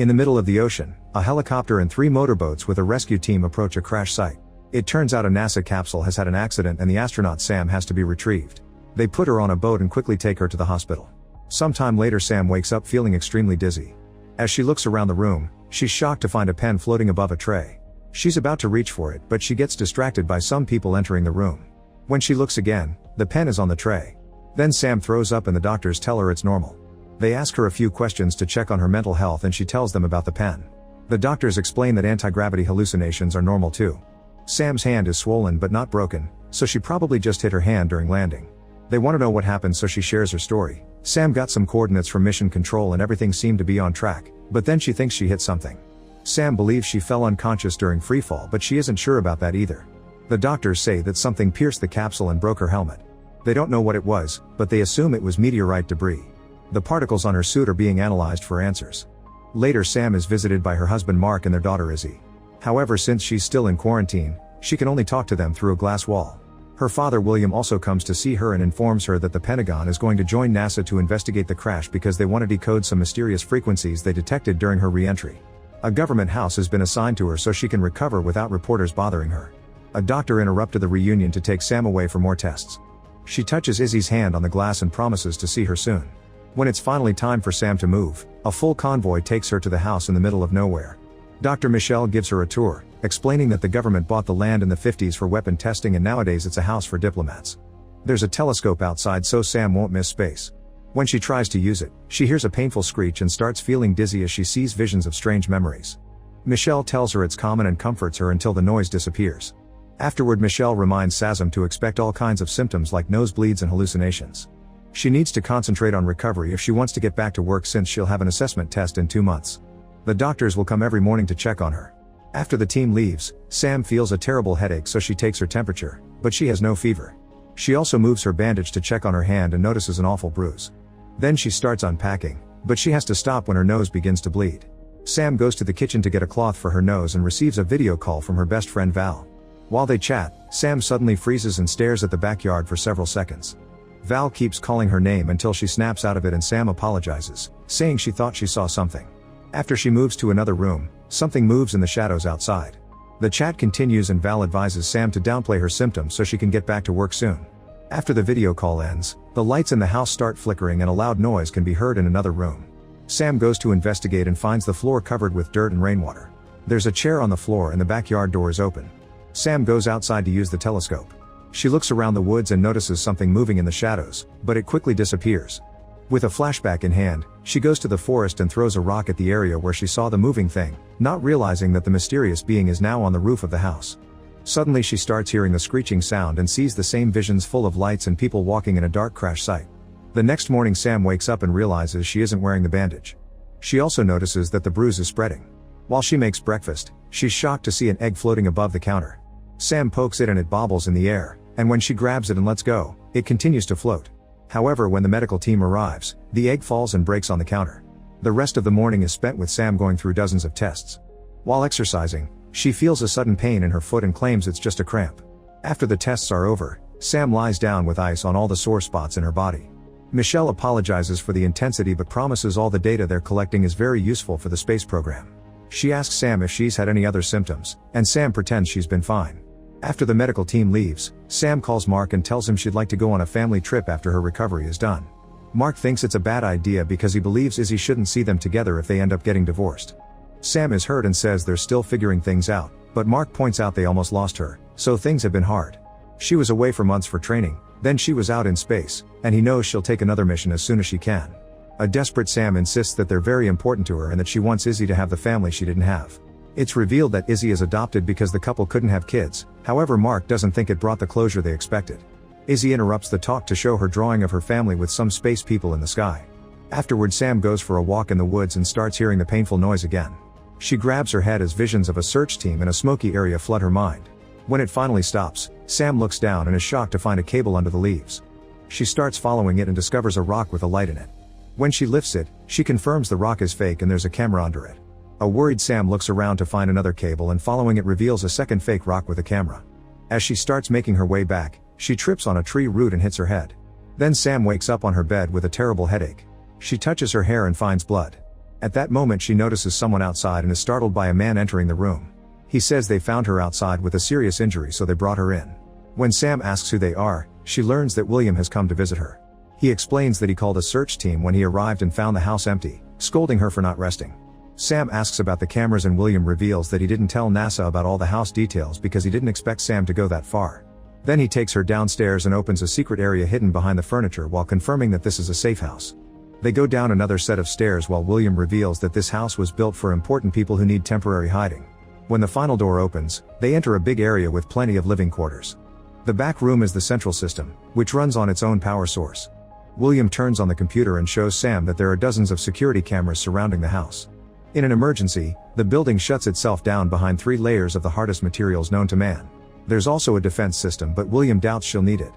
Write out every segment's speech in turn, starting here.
In the middle of the ocean, a helicopter and 3 motorboats with a rescue team approach a crash site. It turns out a NASA capsule has had an accident and the astronaut Sam has to be retrieved. They put her on a boat and quickly take her to the hospital. Sometime later Sam wakes up feeling extremely dizzy. As she looks around the room, she's shocked to find a pen floating above a tray. She's about to reach for it, but she gets distracted by some people entering the room. When she looks again, the pen is on the tray. Then Sam throws up and the doctors tell her it's normal. They ask her a few questions to check on her mental health and she tells them about the pen. The doctors explain that anti-gravity hallucinations are normal too. Sam's hand is swollen but not broken, so she probably just hit her hand during landing. They want to know what happened, so she shares her story. Sam got some coordinates from mission control and everything seemed to be on track, but then she thinks she hit something. Sam believes she fell unconscious during freefall, but she isn't sure about that either. The doctors say that something pierced the capsule and broke her helmet. They don't know what it was, but they assume it was meteorite debris. The particles on her suit are being analyzed for answers. Later Sam is visited by her husband Mark and their daughter Izzy. However, since she's still in quarantine, she can only talk to them through a glass wall. Her father William also comes to see her and informs her that the Pentagon is going to join NASA to investigate the crash because they want to decode some mysterious frequencies they detected during her re-entry. A government house has been assigned to her so she can recover without reporters bothering her. A doctor interrupted the reunion to take Sam away for more tests. She touches Izzy's hand on the glass and promises to see her soon. When it's finally time for Sam to move, a full convoy takes her to the house in the middle of nowhere. Dr. Michelle gives her a tour, explaining that the government bought the land in the 50s for weapon testing and nowadays it's a house for diplomats. There's a telescope outside so Sam won't miss space. When she tries to use it, she hears a painful screech and starts feeling dizzy as she sees visions of strange memories. Michelle tells her it's common and comforts her until the noise disappears. Afterward, Michelle reminds Sazam to expect all kinds of symptoms like nosebleeds and hallucinations. She needs to concentrate on recovery if she wants to get back to work since she'll have an assessment test in 2 months. The doctors will come every morning to check on her. After the team leaves, Sam feels a terrible headache so she takes her temperature, but she has no fever. She also moves her bandage to check on her hand and notices an awful bruise. Then she starts unpacking, but she has to stop when her nose begins to bleed. Sam goes to the kitchen to get a cloth for her nose and receives a video call from her best friend Val. While they chat, Sam suddenly freezes and stares at the backyard for several seconds. Val keeps calling her name until she snaps out of it and Sam apologizes, saying she thought she saw something. After she moves to another room, something moves in the shadows outside. The chat continues and Val advises Sam to downplay her symptoms so she can get back to work soon. After the video call ends, the lights in the house start flickering and a loud noise can be heard in another room. Sam goes to investigate and finds the floor covered with dirt and rainwater. There's a chair on the floor and the backyard door is open. Sam goes outside to use the telescope. She looks around the woods and notices something moving in the shadows, but it quickly disappears. With a flashback in hand, she goes to the forest and throws a rock at the area where she saw the moving thing, not realizing that the mysterious being is now on the roof of the house. Suddenly she starts hearing the screeching sound and sees the same visions full of lights and people walking in a dark crash site. The next morning Sam wakes up and realizes she isn't wearing the bandage. She also notices that the bruise is spreading. While she makes breakfast, she's shocked to see an egg floating above the counter. Sam pokes it and it bobbles in the air, and when she grabs it and lets go, it continues to float. However, when the medical team arrives, the egg falls and breaks on the counter. The rest of the morning is spent with Sam going through dozens of tests. While exercising, she feels a sudden pain in her foot and claims it's just a cramp. After the tests are over, Sam lies down with ice on all the sore spots in her body. Michelle apologizes for the intensity but promises all the data they're collecting is very useful for the space program. She asks Sam if she's had any other symptoms, and Sam pretends she's been fine. After the medical team leaves, Sam calls Mark and tells him she'd like to go on a family trip after her recovery is done. Mark thinks it's a bad idea because he believes Izzy shouldn't see them together if they end up getting divorced. Sam is hurt and says they're still figuring things out, but Mark points out they almost lost her, so things have been hard. She was away for months for training, then she was out in space, and he knows she'll take another mission as soon as she can. A desperate Sam insists that they're very important to her and that she wants Izzy to have the family she didn't have. It's revealed that Izzy is adopted because the couple couldn't have kids, however Mark doesn't think it brought the closure they expected. Izzy interrupts the talk to show her drawing of her family with some space people in the sky. Afterward Sam goes for a walk in the woods and starts hearing the painful noise again. She grabs her head as visions of a search team in a smoky area flood her mind. When it finally stops, Sam looks down and is shocked to find a cable under the leaves. She starts following it and discovers a rock with a light in it. When she lifts it, she confirms the rock is fake and there's a camera under it. A worried Sam looks around to find another cable and following it reveals a second fake rock with a camera. As she starts making her way back, she trips on a tree root and hits her head. Then Sam wakes up on her bed with a terrible headache. She touches her hair and finds blood. At that moment she notices someone outside and is startled by a man entering the room. He says they found her outside with a serious injury, so they brought her in. When Sam asks who they are, she learns that William has come to visit her. He explains that he called a search team when he arrived and found the house empty, scolding her for not resting. Sam asks about the cameras and William reveals that he didn't tell NASA about all the house details because he didn't expect Sam to go that far. Then he takes her downstairs and opens a secret area hidden behind the furniture while confirming that this is a safe house. They go down another set of stairs while William reveals that this house was built for important people who need temporary hiding. When the final door opens, they enter a big area with plenty of living quarters. The back room is the central system, which runs on its own power source. William turns on the computer and shows Sam that there are dozens of security cameras surrounding the house. In an emergency, the building shuts itself down behind 3 layers of the hardest materials known to man. There's also a defense system, but William doubts she'll need it.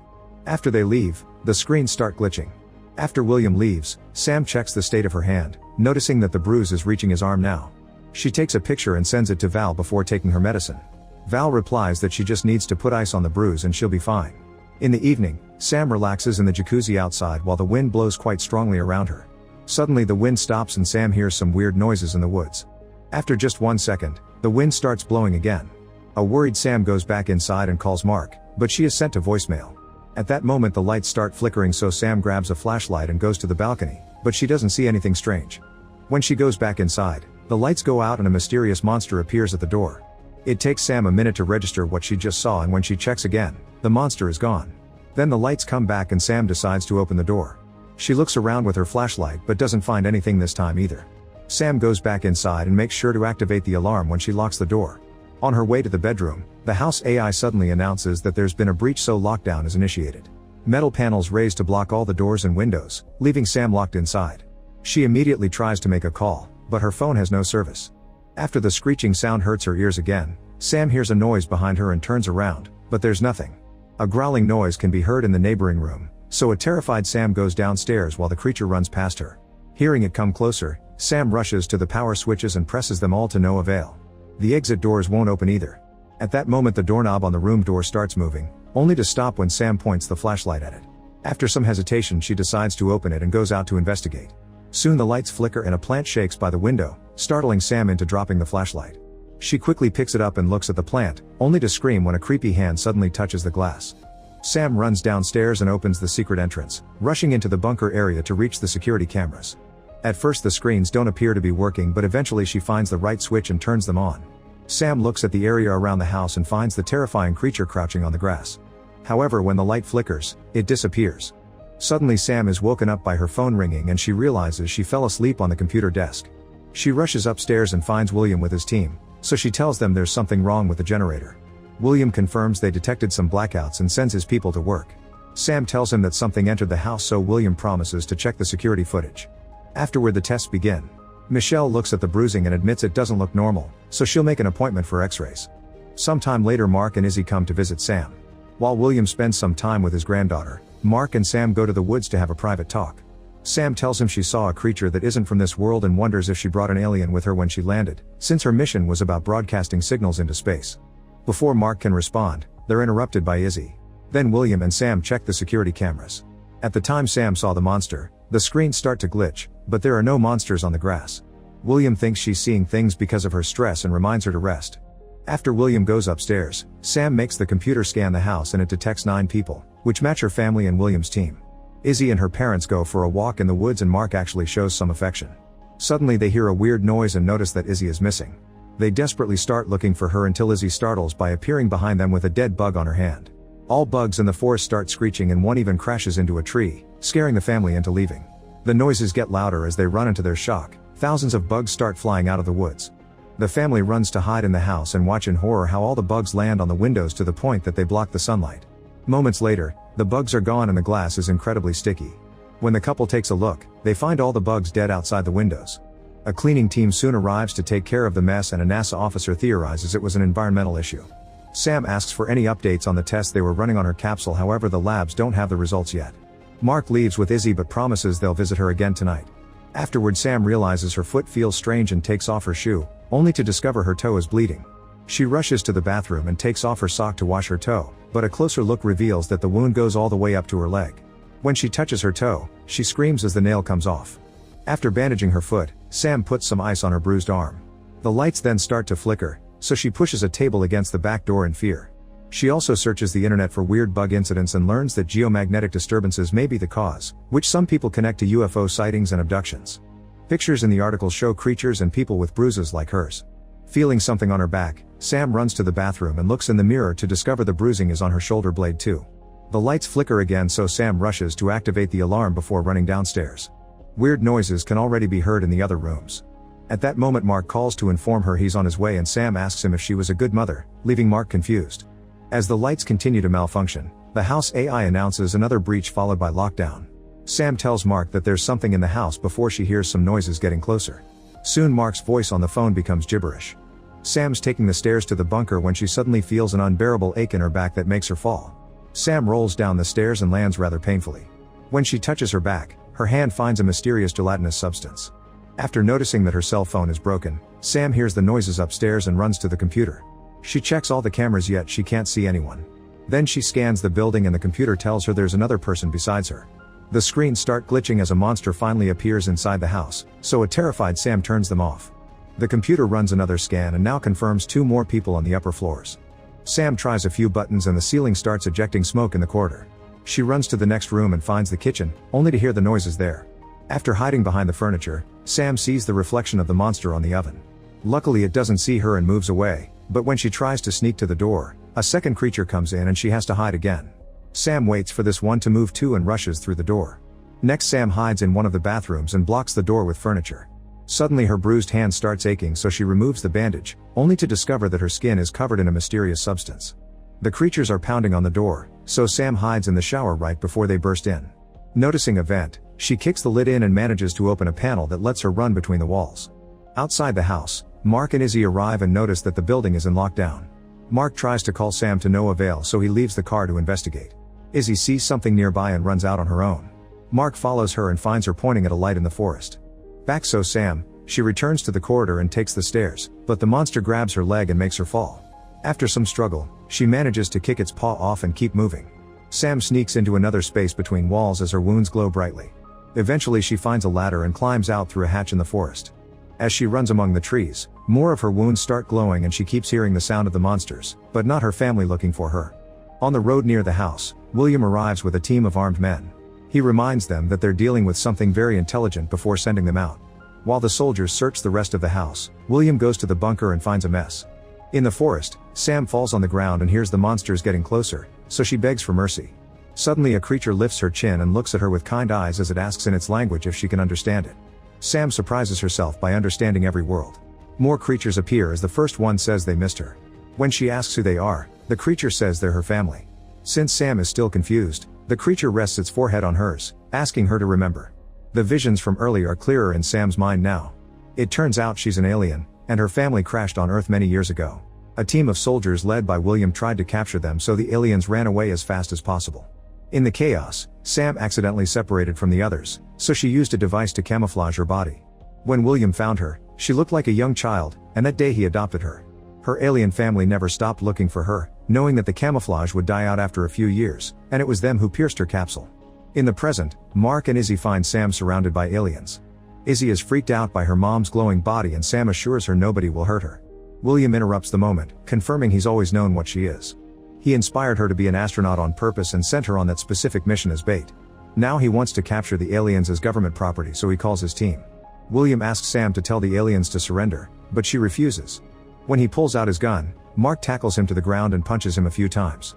After they leave, the screens start glitching. After William leaves, Sam checks the state of her hand, noticing that the bruise is reaching his arm now. She takes a picture and sends it to Val before taking her medicine. Val replies that she just needs to put ice on the bruise and she'll be fine. In the evening, Sam relaxes in the jacuzzi outside while the wind blows quite strongly around her. Suddenly the wind stops and Sam hears some weird noises in the woods. After just 1 second, the wind starts blowing again. A worried Sam goes back inside and calls Mark, but she is sent to voicemail. At that moment the lights start flickering, so Sam grabs a flashlight and goes to the balcony, but she doesn't see anything strange. When she goes back inside, the lights go out and a mysterious monster appears at the door. It takes Sam a minute to register what she just saw, and when she checks again, the monster is gone. Then the lights come back and Sam decides to open the door. She looks around with her flashlight but doesn't find anything this time either. Sam goes back inside and makes sure to activate the alarm when she locks the door. On her way to the bedroom, the house AI suddenly announces that there's been a breach, so lockdown is initiated. Metal panels raise to block all the doors and windows, leaving Sam locked inside. She immediately tries to make a call, but her phone has no service. After the screeching sound hurts her ears again, Sam hears a noise behind her and turns around, but there's nothing. A growling noise can be heard in the neighboring room, so a terrified Sam goes downstairs while the creature runs past her. Hearing it come closer, Sam rushes to the power switches and presses them all to no avail. The exit doors won't open either. At that moment the doorknob on the room door starts moving, only to stop when Sam points the flashlight at it. After some hesitation she decides to open it and goes out to investigate. Soon the lights flicker and a plant shakes by the window, startling Sam into dropping the flashlight. She quickly picks it up and looks at the plant, only to scream when a creepy hand suddenly touches the glass. Sam runs downstairs and opens the secret entrance, rushing into the bunker area to reach the security cameras. At first the screens don't appear to be working, but eventually she finds the right switch and turns them on. Sam looks at the area around the house and finds the terrifying creature crouching on the grass. However, when the light flickers, it disappears. Suddenly Sam is woken up by her phone ringing and she realizes she fell asleep on the computer desk. She rushes upstairs and finds William with his team, so she tells them there's something wrong with the generator. William confirms they detected some blackouts and sends his people to work. Sam tells him that something entered the house, so William promises to check the security footage. Afterward the tests begin. Michelle looks at the bruising and admits it doesn't look normal, so she'll make an appointment for x-rays. Sometime later Mark and Izzy come to visit Sam. While William spends some time with his granddaughter, Mark and Sam go to the woods to have a private talk. Sam tells him she saw a creature that isn't from this world and wonders if she brought an alien with her when she landed, since her mission was about broadcasting signals into space. Before Mark can respond, they're interrupted by Izzy. Then William and Sam check the security cameras. At the time Sam saw the monster, the screens start to glitch, but there are no monsters on the grass. William thinks she's seeing things because of her stress and reminds her to rest. After William goes upstairs, Sam makes the computer scan the house and it detects 9 people, which match her family and William's team. Izzy and her parents go for a walk in the woods and Mark actually shows some affection. Suddenly they hear a weird noise and notice that Izzy is missing. They desperately start looking for her until Izzy startles by appearing behind them with a dead bug on her hand. All bugs in the forest start screeching and one even crashes into a tree, scaring the family into leaving. The noises get louder as they run, into their shock, thousands of bugs start flying out of the woods. The family runs to hide in the house and watch in horror how all the bugs land on the windows to the point that they block the sunlight. Moments later, the bugs are gone and the glass is incredibly sticky. When the couple takes a look, they find all the bugs dead outside the windows. A cleaning team soon arrives to take care of the mess and a NASA officer theorizes it was an environmental issue. Sam asks for any updates on the tests they were running on her capsule, however the labs don't have the results yet. Mark leaves with Izzy but promises they'll visit her again tonight. Afterward Sam realizes her foot feels strange and takes off her shoe, only to discover her toe is bleeding. She rushes to the bathroom and takes off her sock to wash her toe, but a closer look reveals that the wound goes all the way up to her leg. When she touches her toe, she screams as the nail comes off. After bandaging her foot, Sam puts some ice on her bruised arm. The lights then start to flicker, so she pushes a table against the back door in fear. She also searches the internet for weird bug incidents and learns that geomagnetic disturbances may be the cause, which some people connect to UFO sightings and abductions. Pictures in the article show creatures and people with bruises like hers. Feeling something on her back, Sam runs to the bathroom and looks in the mirror to discover the bruising is on her shoulder blade too. The lights flicker again, so Sam rushes to activate the alarm before running downstairs. Weird noises can already be heard in the other rooms. At that moment, Mark calls to inform her he's on his way, and Sam asks him if she was a good mother, leaving Mark confused. As the lights continue to malfunction, the house AI announces another breach followed by lockdown. Sam tells Mark that there's something in the house before she hears some noises getting closer. Soon Mark's voice on the phone becomes gibberish. Sam's taking the stairs to the bunker when she suddenly feels an unbearable ache in her back that makes her fall. Sam rolls down the stairs and lands rather painfully. When she touches her back, her hand finds a mysterious gelatinous substance. After noticing that her cell phone is broken, Sam hears the noises upstairs and runs to the computer. She checks all the cameras, yet she can't see anyone. Then she scans the building and the computer tells her there's another person besides her. The screens start glitching as a monster finally appears inside the house, so a terrified Sam turns them off. The computer runs another scan and now confirms 2 more people on the upper floors. Sam tries a few buttons and the ceiling starts ejecting smoke in the corridor. She runs to the next room and finds the kitchen, only to hear the noises there. After hiding behind the furniture, Sam sees the reflection of the monster on the oven. Luckily it doesn't see her and moves away, but when she tries to sneak to the door, a second creature comes in and she has to hide again. Sam waits for this one to move too and rushes through the door. Next, Sam hides in one of the bathrooms and blocks the door with furniture. Suddenly her bruised hand starts aching, so she removes the bandage, only to discover that her skin is covered in a mysterious substance. The creatures are pounding on the door, so Sam hides in the shower right before they burst in. Noticing a vent, she kicks the lid in and manages to open a panel that lets her run between the walls. Outside the house, Mark and Izzy arrive and notice that the building is in lockdown. Mark tries to call Sam to no avail, so he leaves the car to investigate. Izzy sees something nearby and runs out on her own. Mark follows her and finds her pointing at a light in the forest. Back so Sam, she returns to the corridor and takes the stairs, but the monster grabs her leg and makes her fall. After some struggle, she manages to kick its paw off and keep moving. Sam sneaks into another space between walls as her wounds glow brightly. Eventually she finds a ladder and climbs out through a hatch in the forest. As she runs among the trees, more of her wounds start glowing and she keeps hearing the sound of the monsters, but not her family looking for her. On the road near the house, William arrives with a team of armed men. He reminds them that they're dealing with something very intelligent before sending them out. While the soldiers search the rest of the house, William goes to the bunker and finds a mess. In the forest, Sam falls on the ground and hears the monsters getting closer, so she begs for mercy. Suddenly a creature lifts her chin and looks at her with kind eyes as it asks in its language if she can understand it. Sam surprises herself by understanding every word. More creatures appear as the first one says they missed her. When she asks who they are, the creature says they're her family. Since Sam is still confused, the creature rests its forehead on hers, asking her to remember. The visions from earlier are clearer in Sam's mind now. It turns out she's an alien, and her family crashed on Earth many years ago. A team of soldiers led by William tried to capture them, so the aliens ran away as fast as possible. In the chaos, Sam accidentally separated from the others, so she used a device to camouflage her body. When William found her, she looked like a young child, and that day he adopted her. Her alien family never stopped looking for her, knowing that the camouflage would die out after a few years, and it was them who pierced her capsule. In the present, Mark and Izzy find Sam surrounded by aliens. Izzy is freaked out by her mom's glowing body and Sam assures her nobody will hurt her. William interrupts the moment, confirming he's always known what she is. He inspired her to be an astronaut on purpose and sent her on that specific mission as bait. Now he wants to capture the aliens as government property, so he calls his team. William asks Sam to tell the aliens to surrender, but she refuses. When he pulls out his gun, Mark tackles him to the ground and punches him a few times.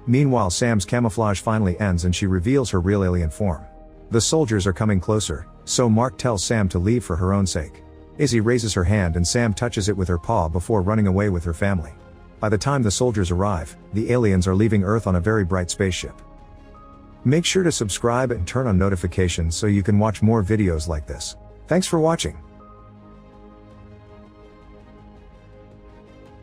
Meanwhile, Sam's camouflage finally ends and she reveals her real alien form. The soldiers are coming closer, so Mark tells Sam to leave for her own sake. Izzy raises her hand and Sam touches it with her paw before running away with her family. By the time the soldiers arrive, the aliens are leaving Earth on a very bright spaceship. Make sure to subscribe and turn on notifications so you can watch more videos like this. Thanks for watching.